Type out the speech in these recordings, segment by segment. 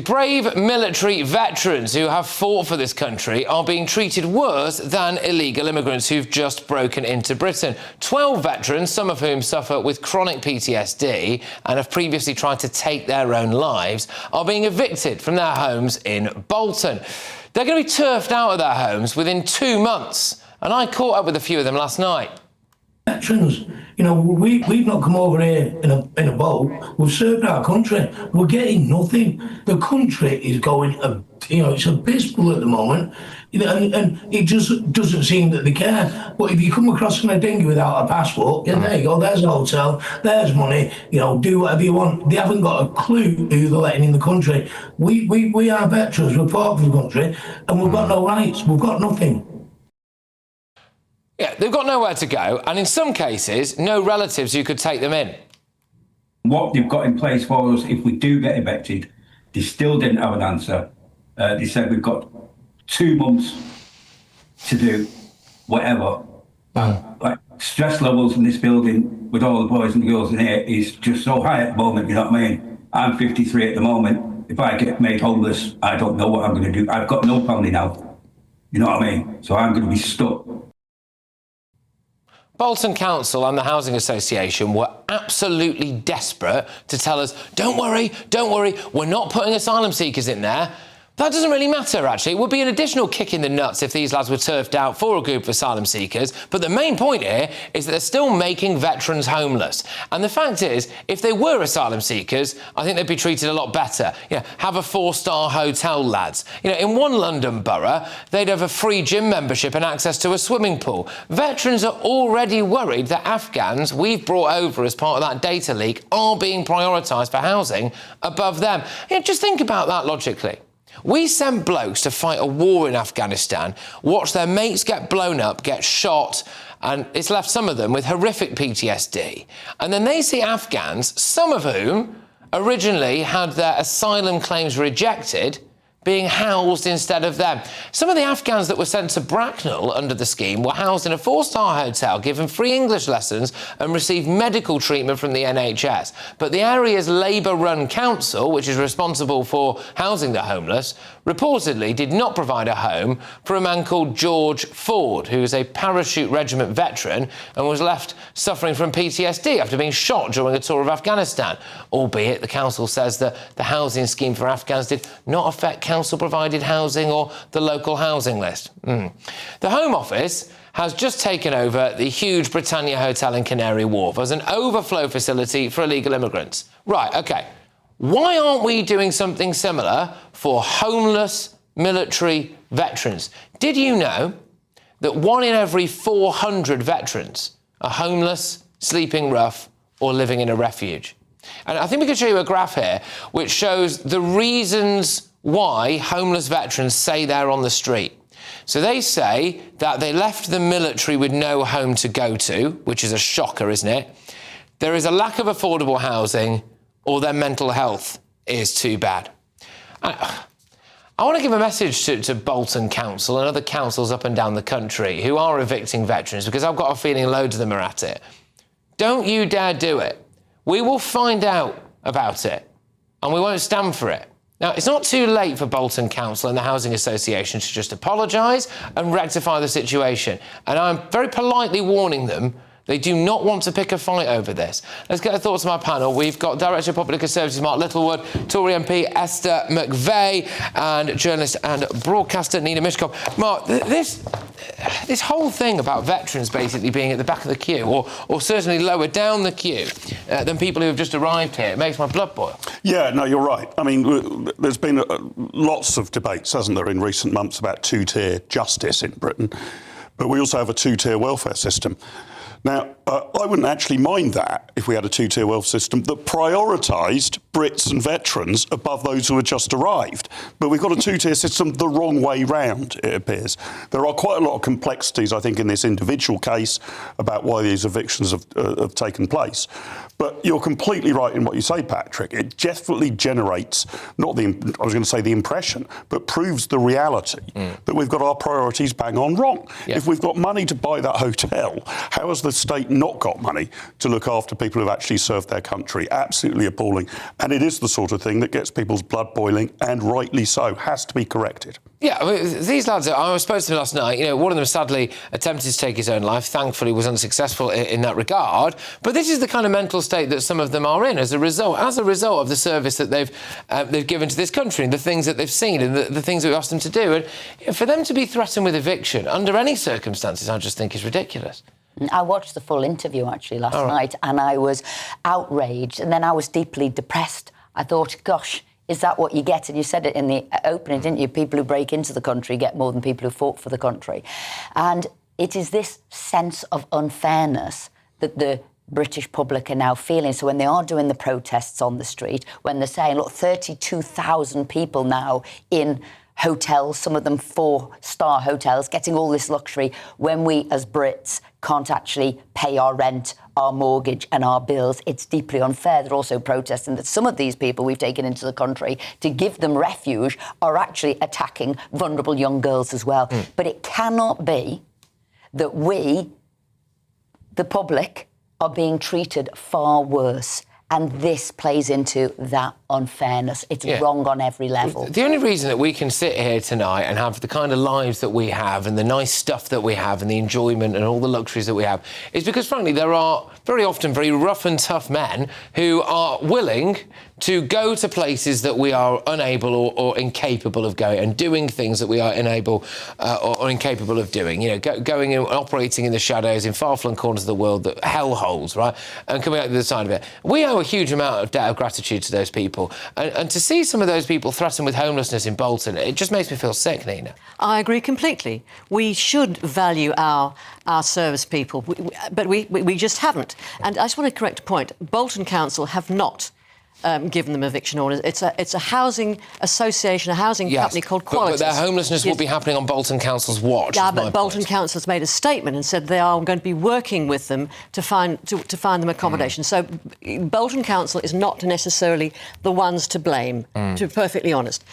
Brave military veterans who have fought for this country are being treated worse than illegal immigrants who've just broken into Britain. 12 veterans, some of whom suffer with chronic PTSD and have previously tried to take their own lives, are being evicted from their homes in Bolton. They're going to be turfed out of their homes within 2 months, and I caught up with a few of them last night. Veterans, we've not come over here in a boat. We've served our country. We're getting nothing. The country is going, it's abysmal at the moment, and it just doesn't seem that they care. But if you come across in a dinghy without a passport, there you go. There's a hotel. There's money. Do whatever you want. They haven't got a clue who they're letting in the country. We are veterans. We're part of the country, and we've got no rights. We've got nothing. Yeah, they've got nowhere to go, and in some cases, no relatives who could take them in. What they've got in place for us, if we do get evicted, they still didn't have an answer. They said we've got 2 months to do whatever. Like, stress levels in this building with all the boys and girls in here is just so high at the moment, you know what I mean? I'm 53 at the moment. If I get made homeless, I don't know what I'm going to do. I've got no family now, you know what I mean? So I'm going to be stuck. Bolton Council and the Housing Association were absolutely desperate to tell us, don't worry, we're not putting asylum seekers in there. That doesn't really matter, actually. It would be an additional kick in the nuts if these lads were turfed out for a group of asylum seekers. But the main point here is that they're still making veterans homeless. And the fact is, if they were asylum seekers, I think they'd be treated a lot better. Have a 4-star hotel, lads. In one London borough, they'd have a free gym membership and access to a swimming pool. Veterans are already worried that Afghans we've brought over as part of that data leak are being prioritised for housing above them. Just think about that logically. We sent blokes to fight a war in Afghanistan, watch their mates get blown up, get shot, and it's left some of them with horrific PTSD. And then they see Afghans, some of whom originally had their asylum claims rejected, being housed instead of them. Some of the Afghans that were sent to Bracknell under the scheme were housed in a 4-star hotel, given free English lessons and received medical treatment from the NHS. But the area's Labour-run council, which is responsible for housing the homeless, reportedly did not provide a home for a man called George Ford, who is a parachute regiment veteran and was left suffering from PTSD after being shot during a tour of Afghanistan. Albeit the council says that the housing scheme for Afghans did not affect council-provided housing or the local housing list. The Home Office has just taken over the huge Britannia Hotel in Canary Wharf as an overflow facility for illegal immigrants. Right, OK. Why aren't we doing something similar for homeless military veterans? Did you know that 1 in every 400 veterans are homeless, sleeping rough, or living in a refuge? And I think we could show you a graph here which shows the reasons why homeless veterans say they're on the street. So they say that they left the military with no home to go to, which is a shocker, isn't it? There is a lack of affordable housing, or their mental health is too bad. I want to give a message to Bolton Council and other councils up and down the country who are evicting veterans, because I've got a feeling loads of them are at it. Don't you dare do it. We will find out about it, and we won't stand for it. Now, it's not too late for Bolton Council and the Housing Association to just apologise and rectify the situation. And I'm very politely warning them they do not want to pick a fight over this. Let's get the thoughts of my panel. We've got Director of Public Services Mark Littlewood, Tory MP Esther McVeigh, and journalist and broadcaster Nina Mishkov. Mark, this whole thing about veterans basically being at the back of the queue, or certainly lower down the queue than people who have just arrived here, it makes my blood boil. Yeah, no, you're right. I mean, there's been lots of debates, hasn't there, in recent months about two-tier justice in Britain, but we also have a two-tier welfare system. Now, I wouldn't actually mind that if we had a two-tier welfare system that prioritised Brits and veterans above those who had just arrived. But we've got a two-tier system the wrong way round, it appears. There are quite a lot of complexities, I think, in this individual case about why these evictions have taken place. But you're completely right in what you say, Patrick. It definitely generates, the impression, but proves the reality that we've got our priorities bang on wrong. Yeah. If we've got money to buy that hotel, how has the state not got money to look after people who've actually served their country? Absolutely appalling. And it is the sort of thing that gets people's blood boiling, and rightly so, has to be corrected. Yeah, I mean, these lads, I was spoke to them last night, one of them sadly attempted to take his own life, thankfully was unsuccessful in that regard, but this is the kind of mental state that some of them are in as a result of the service that they've given to this country and the things that they've seen and the things that we asked them to do. And for them to be threatened with eviction under any circumstances, I just think is ridiculous. I watched the full interview actually last night, and I was outraged, and then I was deeply depressed. I thought, gosh, is that what you get? And you said it in the opening, didn't you? People who break into the country get more than people who fought for the country. And it is this sense of unfairness that the British public are now feeling. So when they are doing the protests on the street, when they're saying, look, 32,000 people now in hotels, some of them 4-star hotels, getting all this luxury, when we as Brits can't actually pay our rent, our mortgage and our bills, it's deeply unfair. They're also protesting that some of these people we've taken into the country to give them refuge are actually attacking vulnerable young girls as well. But it cannot be that we, the public, are being treated far worse. And this plays into that unfairness. It's wrong on every level. The only reason that we can sit here tonight and have the kind of lives that we have and the nice stuff that we have and the enjoyment and all the luxuries that we have is because, frankly, there are very often very rough and tough men who are willing to go to places that we are unable or incapable of going and doing things that we are unable or incapable of doing. Going and operating in the shadows in far-flung corners of the world that hell holds, right, and coming out the other side of it. We owe a huge amount of debt of gratitude to those people. And to see some of those people threatened with homelessness in Bolton, it just makes me feel sick, Nina. I agree completely. We should value our service people, but we just haven't. And I just want to correct a point. Bolton Council have not given them eviction orders. It's a housing association, a housing company called Qualities. But their homelessness will be happening on Bolton Council's watch. Yeah, but Bolton Council has made a statement and said they are going to be working with them to find them accommodation. So Bolton Council is not necessarily the ones to blame, to be perfectly honest.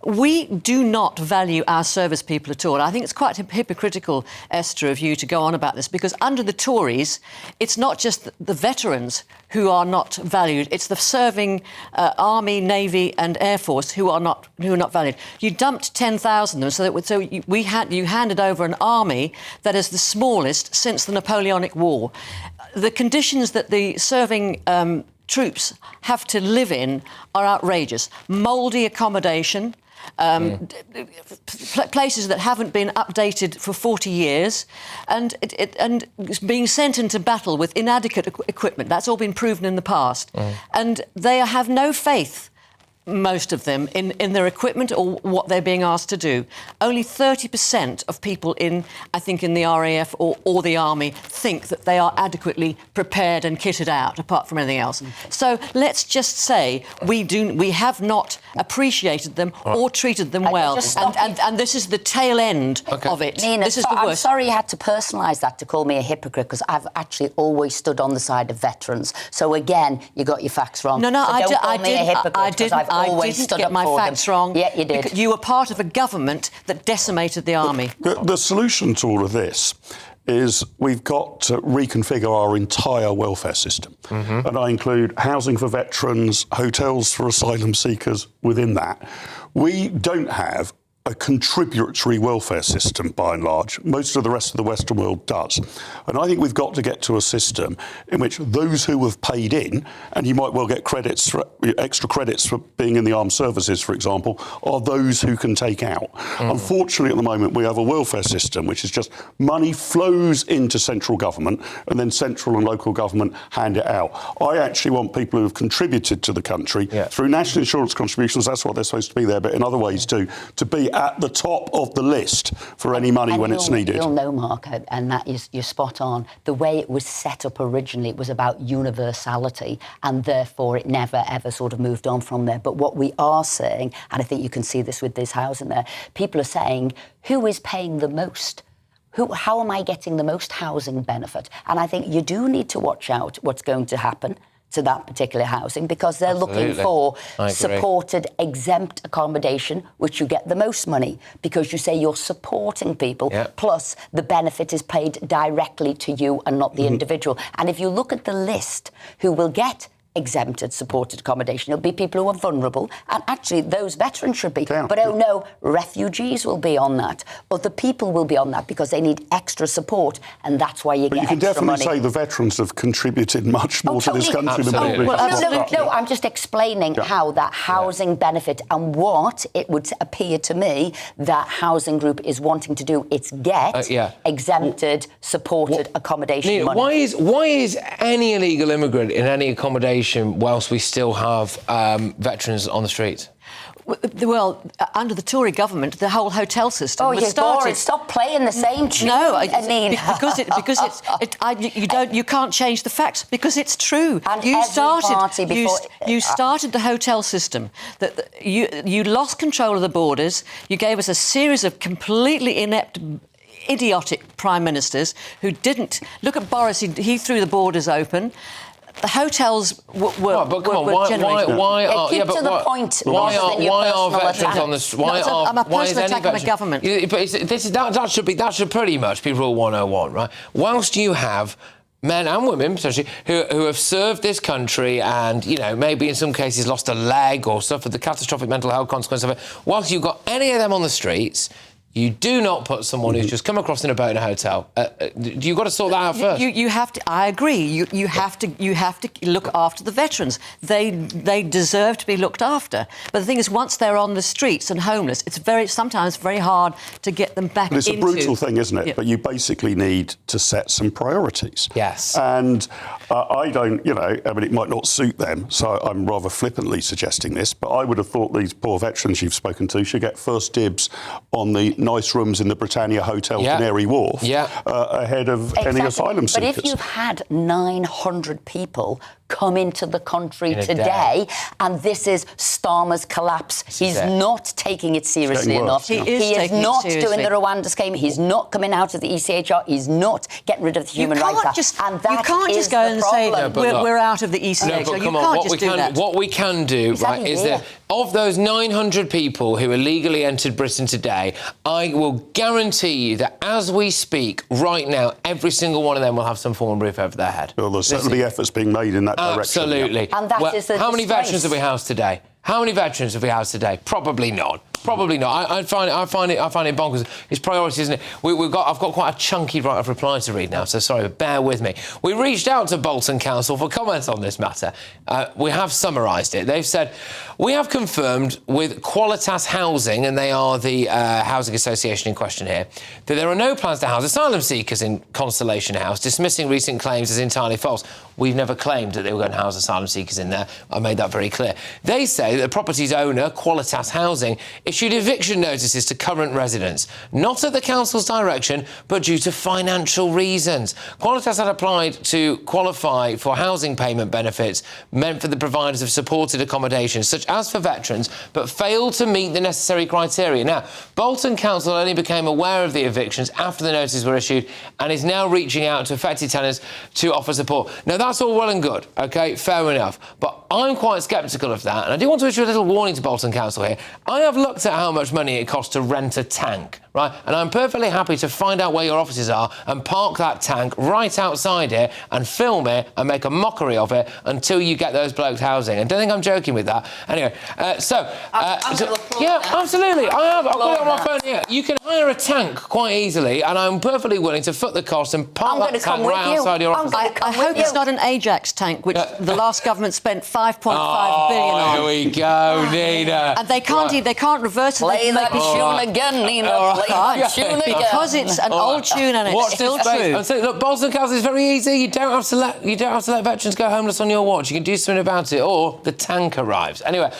We do not value our service people at all. I think it's quite hypocritical, Esther, of you to go on about this, because under the Tories, it's not just the veterans who are not valued, it's the serving Army, Navy and Air Force who are not valued. You dumped 10,000 of them, so you handed over an army that is the smallest since the Napoleonic War. The conditions that the serving troops have to live in are outrageous. Mouldy accommodation, places that haven't been updated for 40 years, and being sent into battle with inadequate equipment. That's all been proven in the past. And they have no faith, most of them, in their equipment or what they're being asked to do. Only 30% of people in the RAF or the Army think that they are adequately prepared and kitted out, apart from anything else. So let's just say we have not appreciated them or treated them well. And this is the tail end of it. Nina, this is the worst. I'm sorry you had to personalise that to call me a hypocrite, because I've actually always stood on the side of veterans. So again, you got your facts wrong. No, so don't call me a hypocrite, I didn't. I've always didn't stood get up my for facts them. wrong. Yeah, you did. Because you were part of a government that decimated the army. The solution to all of this is we've got to reconfigure our entire welfare system. And I include housing for veterans, hotels for asylum seekers within that. We don't have a contributory welfare system, by and large. Most of the rest of the Western world does. And I think we've got to get to a system in which those who have paid in, and you might well get extra credits for being in the armed services, for example, are those who can take out. Unfortunately, at the moment, we have a welfare system which is just money flows into central government and then central and local government hand it out. I actually want people who have contributed to the country through national insurance contributions, that's what they're supposed to be there, but in other ways too, to be at the top of the list for any money when it's needed. You'll know, Mark, and that is, you're spot on. The way it was set up originally, it was about universality, and therefore it never, ever sort of moved on from there. But what we are saying, and I think you can see this with this housing there, people are saying, who is paying the most? How am I getting the most housing benefit? And I think you do need to watch out what's going to happen to that particular housing because they're looking for supported, exempt accommodation, which you get the most money because you say you're supporting people, plus the benefit is paid directly to you and not the individual. And if you look at the list who will get exempted supported accommodation, it'll be people who are vulnerable, and actually those veterans should be. But oh no, refugees will be on that. Other people will be on that because they need extra support, and that's why you get extra money. But you can definitely say the veterans have contributed much more to this country than Absolutely. No, I'm just explaining how that housing benefit and what it would appear to me that housing group is wanting to do. It's get exempted, supported accommodation Nina, money. why is any illegal immigrant in any accommodation whilst we still have veterans on the streets? Well, under the Tory government, the whole hotel system was started. Boring. Stop playing the same tune. No, you can't change the facts because it's true. And you started the hotel system. That you lost control of the borders. You gave us a series of completely inept, idiotic prime ministers who didn't look at Boris. He threw the borders open. The hotels were generated. Why are veterans on the street? I'm a personal attack on the government. That should pretty much be Rule 101, right? Whilst you have men and women, especially, who have served this country and, you know, maybe in some cases lost a leg or suffered the catastrophic mental health consequences of it, whilst you've got any of them on the streets, you do not put someone who's just come across in a boat in a hotel. You've got to sort that out first. You have to. I agree. You have to look after the veterans. They deserve to be looked after. But the thing is, once they're on the streets and homeless, it's sometimes very hard to get them back into. It's a brutal thing, isn't it? Yeah. But you basically need to set some priorities. Yes. And I don't, I mean, it might not suit them, so I'm rather flippantly suggesting this, but I would have thought these poor veterans you've spoken to should get first dibs on the nice rooms in the Britannia Hotel, Canary Wharf, ahead of any asylum seekers. But if you've had 900 people come into the country today, and this is Starmer's collapse, he's not taking it seriously enough. He is not doing the Rwanda scheme. He's not coming out of the ECHR. He's not getting rid of the Human Rights Act. You can't just go and say we're out of the ECHR. No, but come on, what we can do, right, is that of those 900 people who illegally entered Britain today, I will guarantee you that as we speak right now, every single one of them will have some form of roof over their head. Well, there's certainly efforts being made in that direction. Absolutely. And that is the how many disgrace. veterans have we housed today? How many veterans have we housed today? Probably not. Probably not. I find it bonkers. It's priority, isn't it? I've got quite a chunky write of reply to read now, so sorry, but bear with me. We reached out to Bolton Council for comments on this matter. We have summarised it. They've said, we have confirmed with Qualitas Housing, and they are the housing association in question here, that there are no plans to house asylum seekers in Constellation House, dismissing recent claims as entirely false. We've never claimed that they were going to house asylum seekers in there. I made that very clear. They say that the property's owner, Qualitas Housing, issued eviction notices to current residents, not at the council's direction, but due to financial reasons. Qualitas had applied to qualify for housing payment benefits meant for the providers of supported accommodation, such as for veterans, but failed to meet the necessary criteria. Now, Bolton Council only became aware of the evictions after the notices were issued and is now reaching out to affected tenants to offer support. Now, that's all well and good, OK, fair enough, but I'm quite sceptical of that, and I do want to issue a little warning to Bolton Council here. I have looked at how much money it costs to rent a tank, right? And I'm perfectly happy to find out where your offices are and park that tank right outside here and film it and make a mockery of it until you get those blokes housing. And don't think I'm joking with that. Anyway, I'm yeah, absolutely. I've got it on my phone here. You can hire a tank quite easily, and I'm perfectly willing to foot the cost and park that tank right outside your office. I hope it's not an Ajax tank, which the last government spent $5.5 billion on. Here we go, Nina. And they can't reverse it. Play that tune again, Nina. Play that tune again. Because it's an old tune and it's still true. And so, look, Bolton Council is very easy. You don't have to let veterans go homeless on your watch. You can do something about it, or the tank arrives. Anyway.